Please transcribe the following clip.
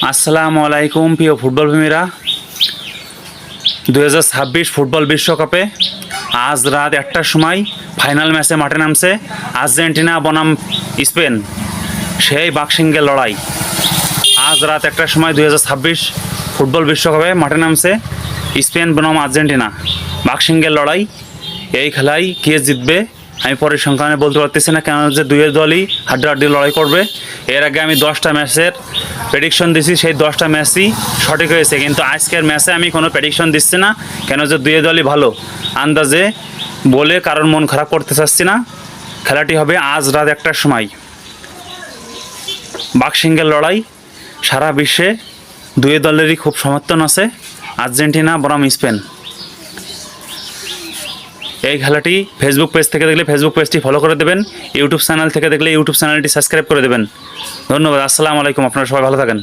আসসালামু আলাইকুম প্রিয় ফুটবল প্রেমীরা। 2026 ফুটবল বিশ্বকাপে আজ রাত 1টার সময় ফাইনাল ম্যাচে মাঠে নামছে আর্জেন্টিনা বনাম স্পেন। সেই বাক্সিঙ্গের লড়াই আজ রাত 1টার সময় 2026 ফুটবল বিশ্বকাপে মাঠে নামছে স্পেন বনাম আর্জেন্টিনা। বাক্সিঙ্গের লড়াই, এই খেলায় কে জিতবে আমি পরিসংখ্যানে বলতে পারতেছি না, কেন যে দুই দলই হাড্ডাহাড্ডি লড়াই করবে। এর আগে আমি 10টা ম্যাচের প্রেডিকশন দিছি, সেই 10টা ম্যাচই সঠিক হয়েছে, কিন্তু আজকের ম্যাচে আমি কোনো প্রেডিকশন দিচ্ছি না, কেন যে দুই দলই ভালো আন্দাজে বলে কারণ মন খারাপ করতে চাচ্ছি না। খেলাটি হবে আজ রাত 1টার সময়। বাক্সিঙ্গের লড়াই, সারা বিশ্বে দুই দলেরই খুব সমর্থন আছে, আর্জেন্টিনা বনাম স্পেন। এই খেলাটি ফেসবুক পেজ থেকে দেখলে ফেসবুক পেজটি ফলো করে দেবেন, ইউটিউব চ্যানেল থেকে দেখলে ইউটিউব চ্যানেলটি সাবস্ক্রাইব করে দেবেন। ধন্যবাদ। আসসালামু আলাইকুম। আপনারা সবাই ভালো থাকেন।